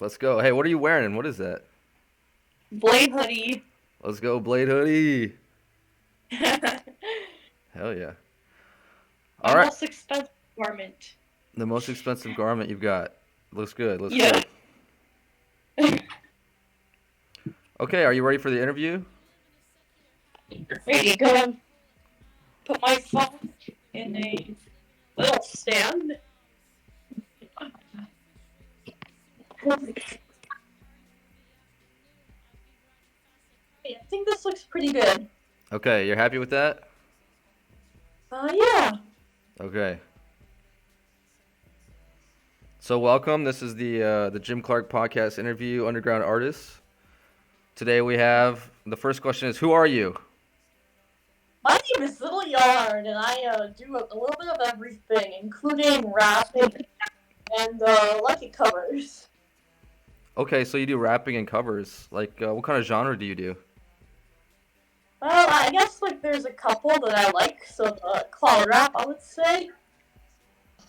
Let's go. Hey, what are you wearing? What is that? Blade hoodie. Let's go, Blade Hoodie. My Hell yeah. All right. most expensive garment. The most expensive garment you've got. Looks good. Looks Yeah. good. Okay, are you ready for the interview? Ready to go and put my phone in a little stand. I think this looks pretty good. Okay, you're happy with that? Yeah. Okay. So welcome. This is the Jim Clark podcast interview, Underground Artists. Today we have the first question is who are you? My name is Little Yard, and I do a little bit of everything, including rapping and lucky covers. Okay, so you do rapping and covers. Like what kind of genre do you do? Well, I guess like there's a couple that I like, so cloud rap, I would say.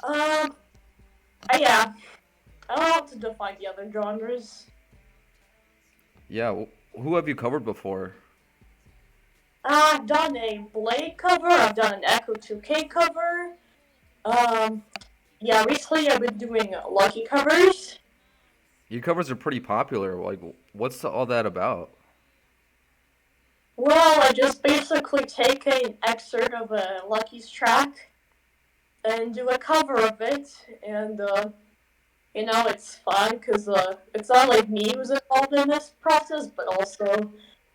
Um, yeah, I don't know how to define the other genres. Yeah, who have you covered before? I've done a Blade cover. I've done an Echo 2K cover. Um, yeah, recently I've been doing Lucky covers. Your covers are pretty popular. Like what's all that about? Well, I just basically take an excerpt of a Lucky's track and do a cover of it, and it's fun because it's not like me who's involved in this process, but also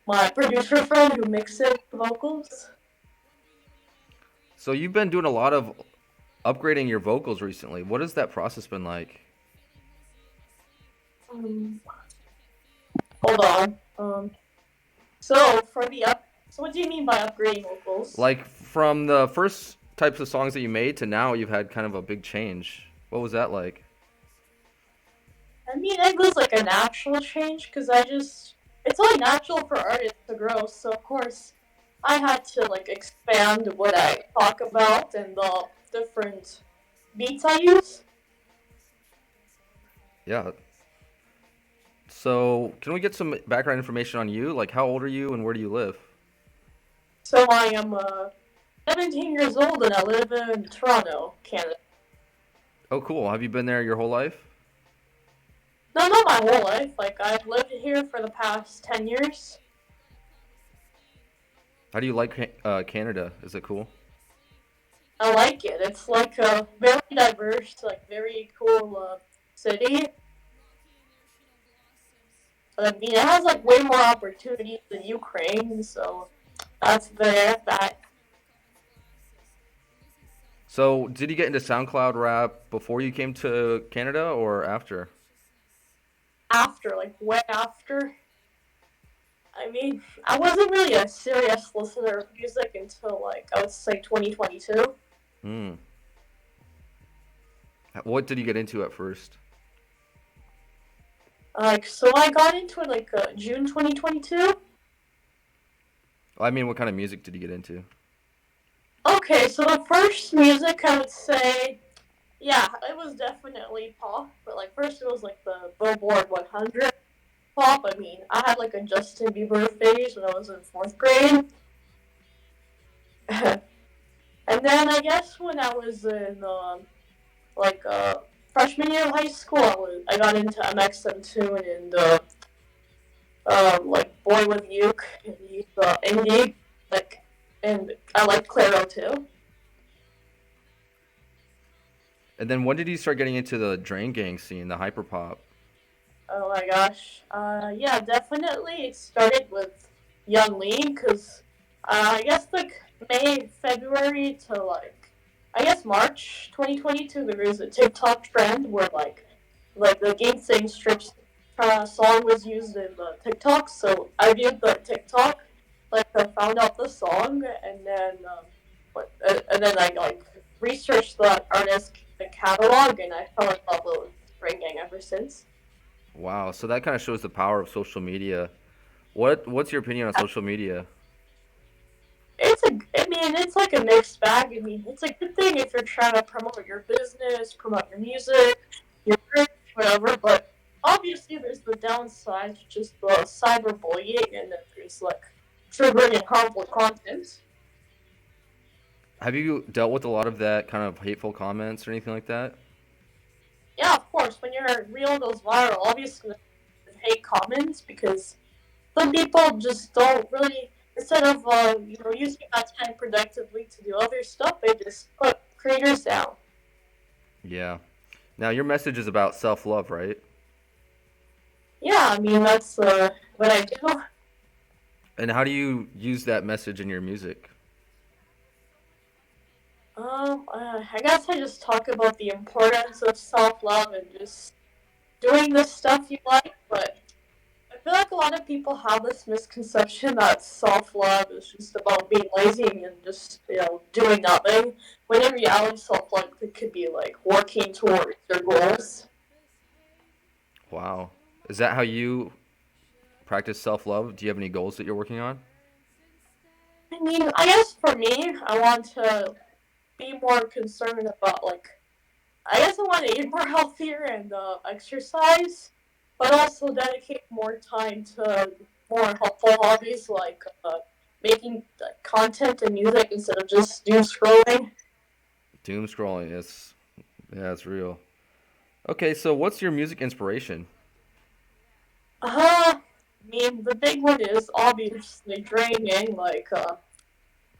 my producer friend who mixes the vocals. So you've been doing a lot of upgrading your vocals recently. What has that process been like? Um, Hold on. So what do you mean by upgrading vocals? Like from the first types of songs that you made to now, you've had kind of a big change. What was that like? I mean, it was like a natural change because it's only natural for artists to grow. So of course, I had to like expand what I talk about and the different beats I use. Yeah. So can we get some background information on you? Like how old are you and where do you live? So I am 17 years old and I live in Toronto, Canada. Oh, cool. Have you been there your whole life? No, not my whole life. Like I've lived here for the past 10 years. How do you like Canada? Is it cool? I like it. It's like a very diverse, like very cool city. I mean, it has like way more opportunities than Ukraine, so that's there. That So did you get into SoundCloud rap before you came to Canada or after? after, like way after. I mean, I wasn't really a serious listener of music until like I would say 2022. Hmm. What did you get into at first? Like, so I got into it like June 2022. I mean, what kind of music did you get into? Okay, so the first music I would say, yeah, it was definitely pop, but like first it was like the Billboard 100 pop. I mean, I had like a Justin Bieber phase when I was in fourth grade. And then I guess when I was in like freshman year of high school, I got into MXM2 and like Boy with Uke and indie like, and I like Claro too. And then when did you start getting into the Drain Gang scene, the hyperpop? Oh my gosh. Yeah, definitely. It started with Young Lee because I guess like May, February to like I guess March 2022 there was a TikTok trend where like the Ginseng strips song was used in the TikTok. So I viewed the TikTok, like I found out the song, and then and then I like researched the artist the catalog, and I fell in love with Spring Gang ever since. Wow, so that kind of shows the power of social media. What's your opinion on social media? I mean, it's like a mixed bag. I mean, it's a good thing if you're trying to promote your business, promote your music, your merch, whatever. But obviously, downside to just the cyberbullying, and then there's like triggering and harmful content. Have you dealt with a lot of that kind of hateful comments or anything like that? Yeah, of course, when your reel goes viral, obviously there's hate comments because some people just don't really, instead of using that time productively to do other stuff, they just put creators down. Yeah. Now your message is about self-love, right? Yeah, I mean that's what I do. And how do you use that message in your music? I guess I just talk about the importance of self love and just doing the stuff you like, but I feel like a lot of people have this misconception that self love is just about being lazy and just, doing nothing. When in reality, self love could be like working towards your goals. Wow. Is that how you practice self-love? Do you have any goals that you're working on? I mean, I guess for me, I want to be more concerned about like I guess I want to eat more healthier and exercise, but also dedicate more time to more helpful hobbies like making content and music instead of just doom scrolling. Doom scrolling. It's real. Okay, so what's your music inspiration? I mean, the big one is obviously draining. Like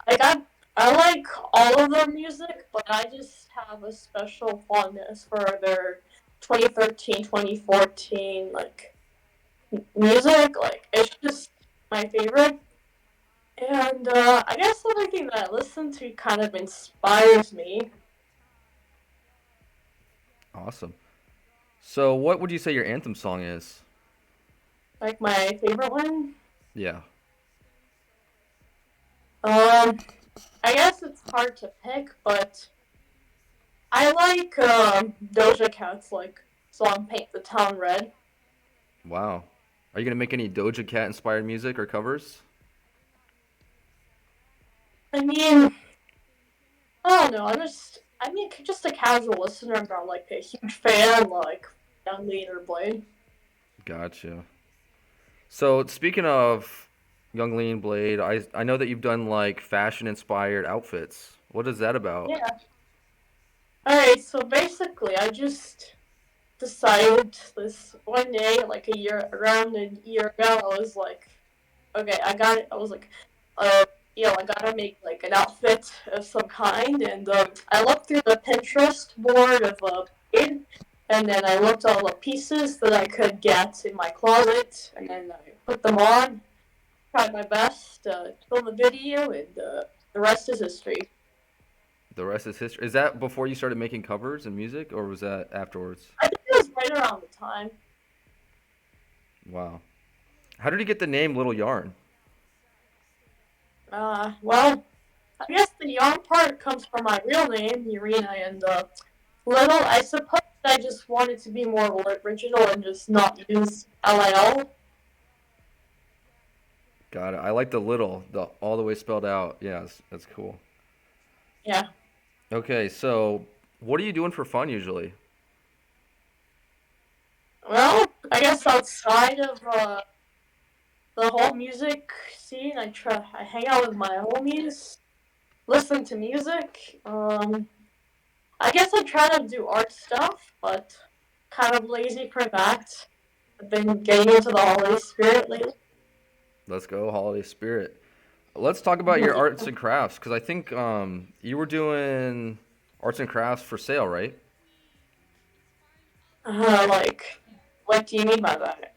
I like all of their music, but I just have a special fondness for their 2013, 2014 music. Like it's just my favorite. And I guess everything that I listen to kind of inspires me. Awesome. So what would you say your anthem song is? Like my favorite one. Yeah. Um, I guess it's hard to pick, but I like Doja Cat's song "Paint the Town Red." Wow. Are you gonna make any Doja Cat inspired music or covers? I mean, I don't know. I mean, just a casual listener. I'm not like a huge fan like Young Leader Blade. Gotcha. So speaking of Young Lean Blade, I know that you've done like fashion inspired outfits. What is that about? Yeah. All right. So basically, I just decided this one day, like around a year ago, I was like, okay, I got it. I was like, uh, I gotta make like an outfit of some kind, and I looked through the Pinterest board of and then I looked all the pieces that I could get in my closet, and then I put them on, tried my best to film the video, and the rest is history. The rest is history. Is that before you started making covers and music, or was that afterwards? I think it was right around the time. Wow. How did you get the name Little Yarn? Well, I guess the yarn part comes from my real name, Urena, and little. I suppose I just wanted to be more original and just not use LIL. Got it. I like the little, the all the way spelled out. Yeah, that's cool. Yeah. Okay, so what are you doing for fun usually? Well, I guess outside of the whole music scene, I hang out with my homies, listen to music. I guess I try to do art stuff, but kind of lazy for that. I've been getting into the holiday spirit lately. Let's go, holiday spirit. Let's talk about your arts and crafts, because I think you were doing arts and crafts for sale, right? Like, what do you mean by that?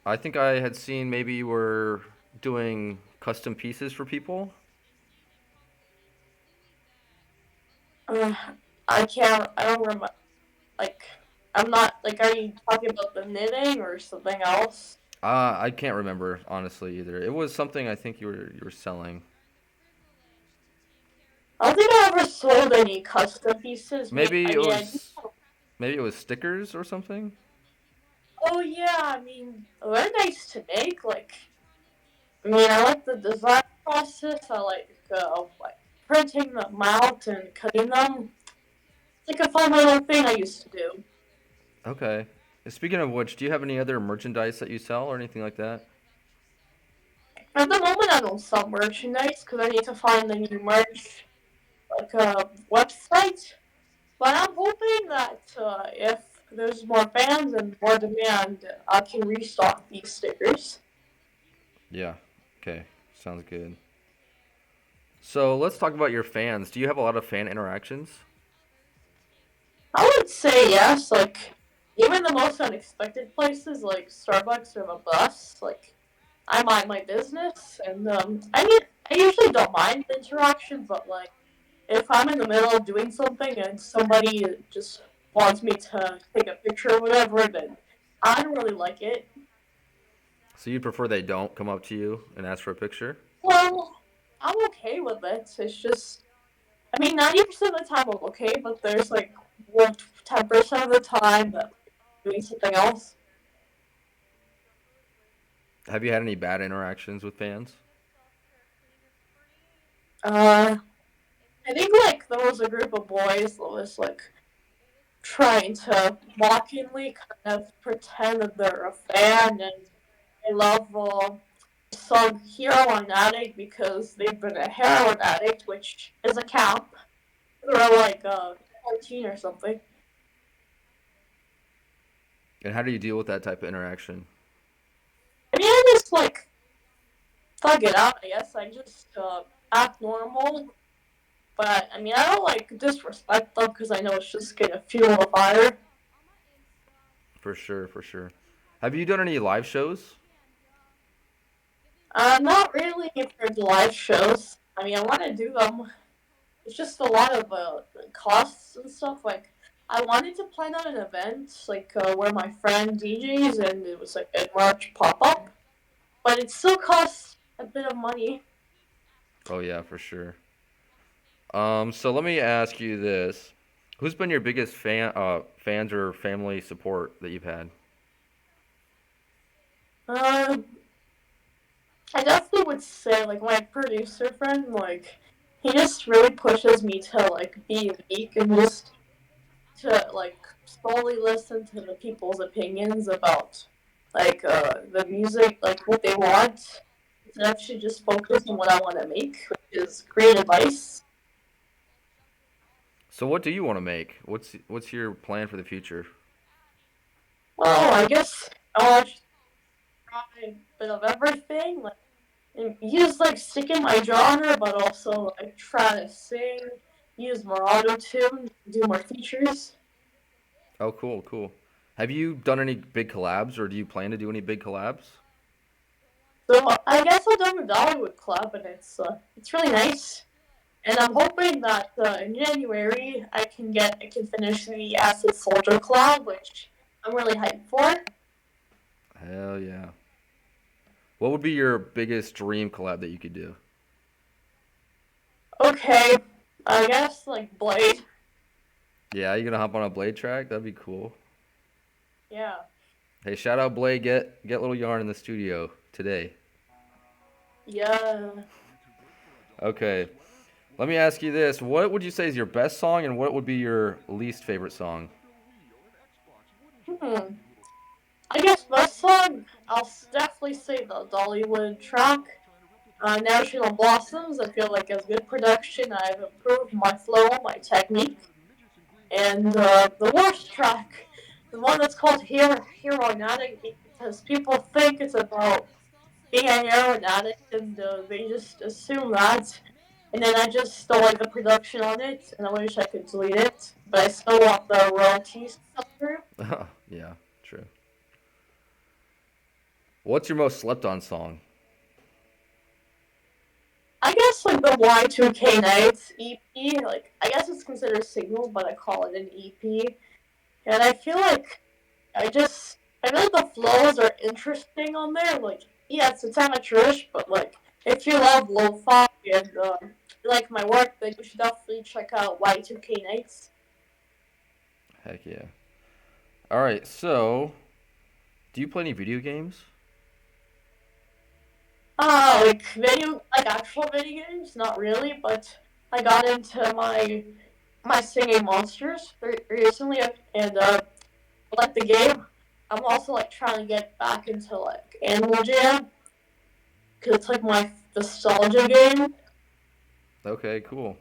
I think I had seen maybe you were doing custom pieces for people. Uh, I can't. I don't remember. Like, I'm not. Like, are you talking about the knitting or something else? I can't remember honestly either. It was something I think you were selling. I don't think I ever sold any custom pieces. Maybe I it mean, I do. was maybe it was stickers or something. Oh yeah. I mean, they're nice to make. I mean, I like the design process. I like printing them out and cutting them. It's like a fun little thing I used to do. Okay. Speaking of which, do you have any other merchandise that you sell or anything like that? At the moment, I don't sell merchandise because I need to find the new merch, like a website. But I'm hoping that if there's more fans and more demand, I can restock these stickers. Yeah. Okay. Sounds good. So let's talk about your fans. Do you have a lot of fan interactions? I would say yes, like even the most unexpected places like Starbucks or the bus, like I mind my business, and I mean I usually don't mind the interaction, but like if I'm in the middle of doing something and somebody just wants me to take a picture or whatever, then I don't really like it. So you prefer they don't come up to you and ask for a picture? Well, I'm okay with it. It's just, I mean, 90% of the time I'm okay, but there's like 10% of the time that I'm doing something else. Have you had any bad interactions with fans? Uh, I think like there was a group of boys that was like trying to mockingly kind of pretend that they're a fan and they love the song Heroin Addict because they've been a heroin addict, which is a camp. They're like 14 or something. And how do you deal with that type of interaction? I mean, I just like thug it out, I guess. I just act normal. But I mean, I don't like disrespect them because I know it's just gonna fuel the fire. For sure, for sure. Have you done any live shows? Not really for the live shows. I mean, I want to do them. It's just a lot of costs and stuff. Like, I wanted to plan out an event like where my friend DJs and it was like a March pop up, but it still costs a bit of money. Oh yeah, for sure. So let me ask you this: who's been your biggest fans or family support that you've had? Uh, I definitely would say like my producer friend, like he just really pushes me to like be unique and just to like solely listen to the people's opinions about like the music, like what they want. To actually just focus on what I want to make, which is great advice. So what do you want to make? What's your plan for the future? Well, I guess I want to try a bit of everything, like and use like stick in my genre, but also like try to sing, use more auto tune, do more features. Oh, cool, cool. Have you done any big collabs, or do you plan to do any big collabs? So I guess I've done the Dollywood Club, and it's really nice. And I'm hoping that in January I can finish the Acid Soldier collab, which I'm really hyped for. Hell yeah. What would be your biggest dream collab that you could do? Okay, I guess like Blade. Yeah, you gonna hop on a Blade track? That'd be cool. Yeah, Hey, shout out Blade. Get little yarn in the studio today. yeah. Okay. Let me ask you this: what would you say is your best song, and what would be your least favorite song? Hmm. I guess best song I'll definitely say the Dollywood track. National Blossoms. I feel like as good production. I've improved my flow, my technique, and the worst track, the one that's called Hero Addict, because people think it's about being a heroin addict, and they just assume that. And then I just don't like the production on it, and I wish I could delete it, but I still want the royalties to come through. Yeah, true. What's your most slept on song? I guess like the Y2K Nights EP, like I guess it's considered single, but I call it an EP. And I feel like I feel like the flows are interesting on there. Like yeah, it's amateurish, but like if you love lo-fi and you like my work, then you should definitely check out Y2K Nights. Heck yeah. All right, so do you play any video games? Like like actual video games, not really, but I got into my singing monsters recently, and I like the game. I'm also like trying to get back into like Animal Jam because it's like my nostalgia game. Okay, cool.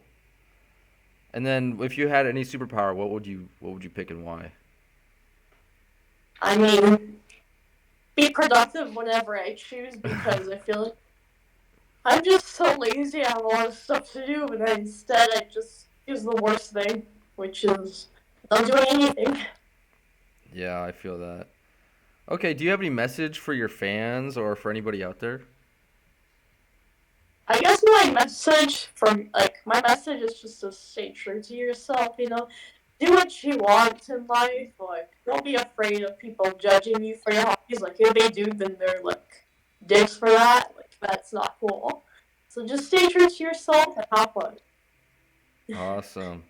And then if you had any superpower, what would you pick and why? I mean, be productive whenever I choose because I feel like I'm just so lazy. I have a lot of stuff to do, but then instead I just use the worst thing, which is not doing anything. Yeah, I feel that. Okay, do you have any message for your fans or for anybody out there? I guess my message is just to stay true to yourself. Do what you want in life. Like, don't be afraid of people judging you for your hobbies. Like, if they do, then they're like dicks for that. Like, that's not cool. So just stay true to yourself and have fun. Awesome.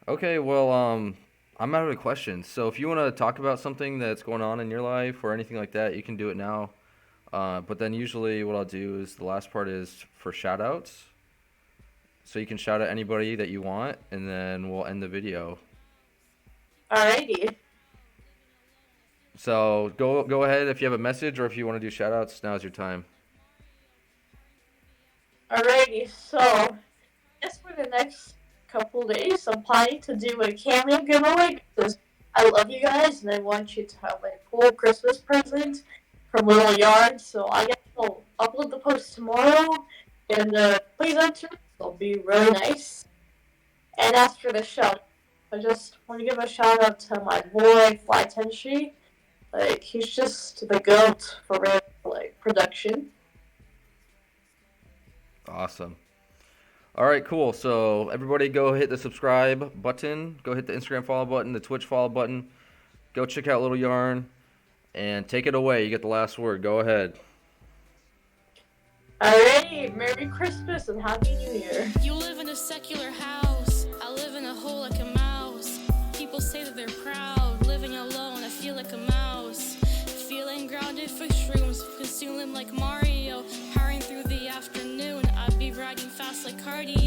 Okay, well, I'm out of questions. So if you want to talk about something that's going on in your life or anything like that, you can do it now. But then usually what I'll do is the last part is for shout outs. So you can shout out anybody that you want, and then we'll end the video. Alrighty. So go ahead if you have a message or if you want to do shout outs, now's your time. Alrighty. So, I guess for the next couple days, I'm planning to do a cameo giveaway because I love you guys and I want you to have a cool Christmas present from Little Yard. So I guess I'll upload the post tomorrow, and please enter. It'll be really nice. And as for the shout, I just want to give a shout out to my boy Fly Tenshi. Like, he's just the goat for real, like production. Awesome. All right, cool. So everybody go hit the subscribe button, go hit the Instagram follow button, the Twitch follow button. Go check out Little Yarn and take it away. You get the last word. Go ahead. Alrighty, Merry Christmas and Happy New Year. You live in a secular house. I live in a hole like a mouse. People say that they're proud. Living alone, I feel like a mouse. Feeling grounded for shrooms. Consuming like Mario. Powering through the afternoon. I'd be riding fast like cardio.